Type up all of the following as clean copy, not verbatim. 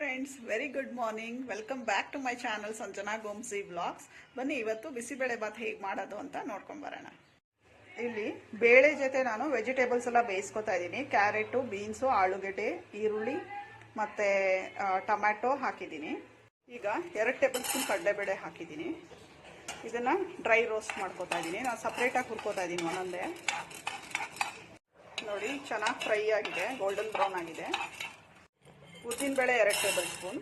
Friends, very good morning. Welcome back to my channel Sanjana Gomsi vlogs. ಬನ್ನಿ ಇವತ್ತು ಬಿಸಿಬೇಳೆ ಬಾತ್ ಹೇಗೆ ಮಾಡೋದು ಅಂತ ನೋಡ್ಕೊಂಡು ಬರೋಣ. ಇಲ್ಲಿ ಬೇಳೆ ಜೊತೆ ನಾನು ವೆಜಿಟೇಬಲ್ಸ್ ಎಲ್ಲ ಬೇಯಿಸ್ಕೊತಾ ಇದ್ದೀನಿ. ಕ್ಯಾರೆಟು, ಬೀನ್ಸು, ಆಲೂಗೆಡ್ಡೆ, ಈರುಳ್ಳಿ ಮತ್ತು ಟೊಮ್ಯಾಟೊ ಹಾಕಿದ್ದೀನಿ. ಈಗ 2 ಟೇಬಲ್ ಸ್ಪೂನ್ ಕಡಲೆಬೇಳೆ ಹಾಕಿದ್ದೀನಿ. ಇದನ್ನು ಡ್ರೈ ರೋಸ್ಟ್ ಮಾಡ್ಕೊತಾ ಇದ್ದೀನಿ. ನಾನು ಸಪ್ರೇಟಾಗಿ ಹುರ್ಕೋತಾ ಇದ್ದೀನಿ ಒಂದೊಂದೇ. ನೋಡಿ, ಚೆನ್ನಾಗಿ ಫ್ರೈ ಆಗಿದೆ, ಗೋಲ್ಡನ್ ಬ್ರೌನ್ ಆಗಿದೆ. ಉದ್ದಿನಬೇಳೆ 2 ಟೇಬಲ್ ಸ್ಪೂನ್.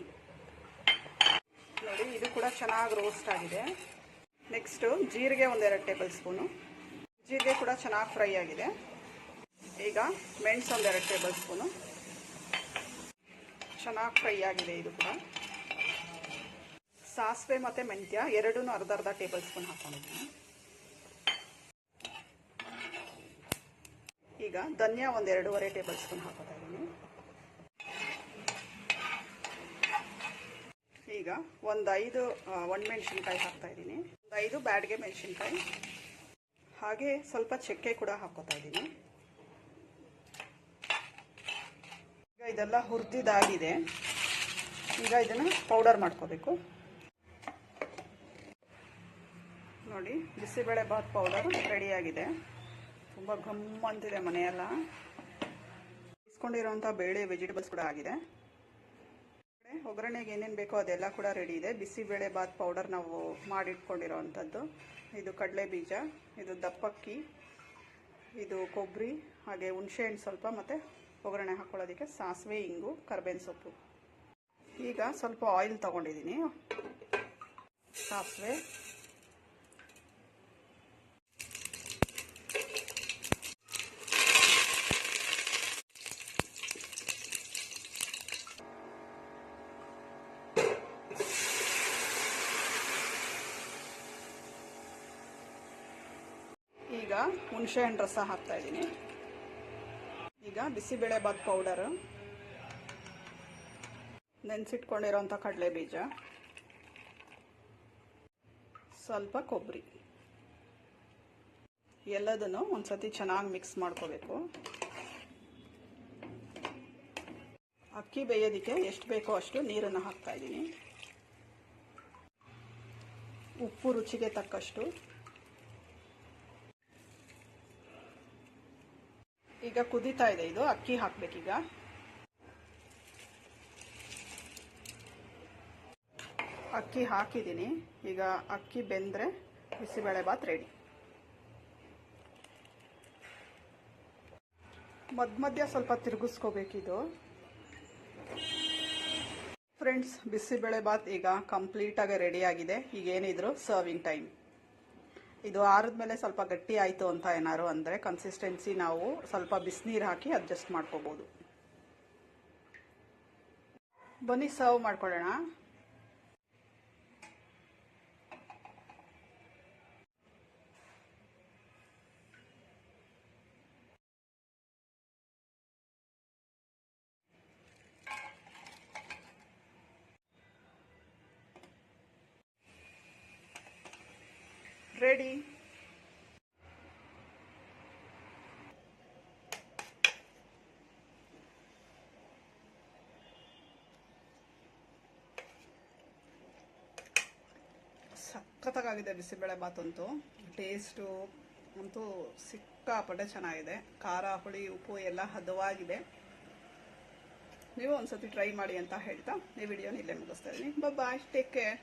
ನೋಡಿ, ಇದು ಕೂಡ ಚೆನ್ನಾಗಿ ರೋಸ್ಟ್ ಆಗಿದೆ. ನೆಕ್ಸ್ಟು ಜೀರಿಗೆ 2 ಟೇಬಲ್ ಸ್ಪೂನು. ಜೀರಿಗೆ ಕೂಡ ಚೆನ್ನಾಗಿ ಫ್ರೈ ಆಗಿದೆ. ಈಗ ಮೆಣಸು 2 ಟೇಬಲ್ ಸ್ಪೂನು. ಚೆನ್ನಾಗಿ ಫ್ರೈ ಆಗಿದೆ ಇದು ಕೂಡ. ಸಾಸಿವೆ ಮತ್ತು ಮೆಂತ್ಯ ಎರಡೂ ಅರ್ಧ ಟೇಬಲ್ ಸ್ಪೂನ್ ಹಾಕೊಂಡಿದ್ದೀನಿ. ಈಗ ಧನಿಯಾ 2.5 ಟೇಬಲ್ ಸ್ಪೂನ್ ಹಾಕೋತಾ ಇದ್ದೀನಿ. ಈಗ ಒಂದು 5 ಒಣಮೆಣಸಿನ್ಕಾಯಿ ಹಾಕ್ತಾ ಇದ್ದೀನಿ. 5 ಬ್ಯಾಡ್ಗೆ ಮೆಣಸಿನ್ಕಾಯಿ, ಹಾಗೆ ಸ್ವಲ್ಪ ಚಕ್ಕೆ ಕೂಡ ಹಾಕೋತಾ ಇದ್ದೀನಿ. ಈಗ ಇದೆಲ್ಲ ಹುರಿದಿದ್ದಾಗಿದೆ. ಈಗ ಇದನ್ನು ಪೌಡರ್ ಮಾಡ್ಕೋಬೇಕು. ನೋಡಿ, ಬಿಸಿಬೇಳೆ ಬಾತ್ ಪೌಡರ್ ರೆಡಿಯಾಗಿದೆ. ತುಂಬ ಘಮ್ ಅಂತಿದೆ ಮನೆಯೆಲ್ಲ. ಇಸ್ಕೊಂಡಿರೋಂಥ ಬೇಳೆ ವೆಜಿಟೇಬಲ್ಸ್ ಕೂಡ ಆಗಿದೆ. ಒಗ್ಗರಣೆಗೆ ಏನೇನು ಬೇಕೋ ಅದೆಲ್ಲ ಕೂಡ ರೆಡಿ ಇದೆ. ಬಿಸಿಬೇಳೆ ಬಾತ್ ಪೌಡರ್ ನಾವು ಮಾಡಿಟ್ಕೊಂಡಿರೋ ಅಂಥದ್ದು. ಇದು ಕಡಲೆ ಬೀಜ, ಇದು ದಪ್ಪಕ್ಕಿ, ಇದು ಕೊಬ್ಬರಿ, ಹಾಗೆ ಹುಣಸೆಹಣ್ಣು ಸ್ವಲ್ಪ, ಮತ್ತು ಒಗ್ಗರಣೆ ಹಾಕ್ಕೊಳ್ಳೋದಕ್ಕೆ ಸಾಸಿವೆ, ಇಂಗು, ಕರ್ಬೇವಿನ ಸೊಪ್ಪು. ಈಗ ಸ್ವಲ್ಪ ಆಯಿಲ್ ತೊಗೊಂಡಿದ್ದೀನಿ. ಸಾಸಿವೆ, ಈಗ ಹುಣಸೆಹಣ್ಣು ರಸ ಹಾಕ್ತಾ ಇದ್ದೀನಿ. ಈಗ ಬಿಸಿಬೇಳೆ ಬಾತ್ ಪೌಡರ್, ನೆನೆಸಿಟ್ಕೊಂಡಿರೋಂಥ ಕಡಲೆ ಬೀಜ, ಸ್ವಲ್ಪ ಕೊಬ್ಬರಿ, ಎಲ್ಲದನ್ನು ಒಂದ್ಸತಿ ಚೆನ್ನಾಗಿ ಮಿಕ್ಸ್ ಮಾಡ್ಕೋಬೇಕು. ಅಕ್ಕಿ ಬೇಯೋದಕ್ಕೆ ಎಷ್ಟು ಬೇಕೋ ಅಷ್ಟು ನೀರನ್ನು ಹಾಕ್ತಾ ಇದ್ದೀನಿ. ಉಪ್ಪು ರುಚಿಗೆ ತಕ್ಕಷ್ಟು. ಈಗ ಕುದೀತಾ ಇದೆ ಇದು. ಅಕ್ಕಿ ಹಾಕ್ಬೇಕೀಗ. ಅಕ್ಕಿ ಹಾಕಿದ್ದೀನಿ. ಈಗ ಅಕ್ಕಿ ಬೆಂದರೆ ಬಿಸಿಬೇಳೆ ಬಾತ್ ರೆಡಿ. ಮಧ್ಯ ಸ್ವಲ್ಪ ತಿರುಗಿಸ್ಕೋಬೇಕಿದು. ಫ್ರೆಂಡ್ಸ್, ಬಿಸಿಬೇಳೆ ಬಾತ್ ಈಗ ಕಂಪ್ಲೀಟಾಗಿ ರೆಡಿಯಾಗಿದೆ. ಈಗ ಏನಿದ್ರು ಸರ್ವಿಂಗ್ ಟೈಮ್. ಇದು ಆರಿದ್ಮೇಲೆ ಸ್ವಲ್ಪ ಗಟ್ಟಿ ಆಯಿತು ಅಂತ ಏನಾದ್ರು ಅಂದರೆ ಕನ್ಸಿಸ್ಟೆನ್ಸಿ ನಾವು ಸ್ವಲ್ಪ ಬಿಸಿನೀರು ಹಾಕಿ ಅಡ್ಜಸ್ಟ್ ಮಾಡ್ಕೋಬೋದು. ಬನ್ನಿ ಸರ್ವ್ ಮಾಡ್ಕೊಳ್ಳೋಣ. ರೆಡಿ. ಸಖತ್ತಾಗಿದೆ ಬಿಸಿಬೇಳೆ ಬಾತ್ ಅಂತೂ. ಟೇಸ್ಟು ಅಂತೂ ಸಿಕ್ಕಾಪಟ್ಟೆ ಚೆನ್ನಾಗಿದೆ. ಖಾರ, ಹುಳಿ, ಉಪ್ಪು ಎಲ್ಲ ಹದವಾಗಿದೆ. ನೀವು ಒಂದ್ಸತಿ ಟ್ರೈ ಮಾಡಿ ಅಂತ ಹೇಳ್ತಾ ಈ ವಿಡಿಯೋನ ಇಲ್ಲೇ ಮುಗಿಸ್ತಾ ಇದ್ದೀನಿ. ಬಾಯ್, ಟೇಕ್ ಕೇರ್.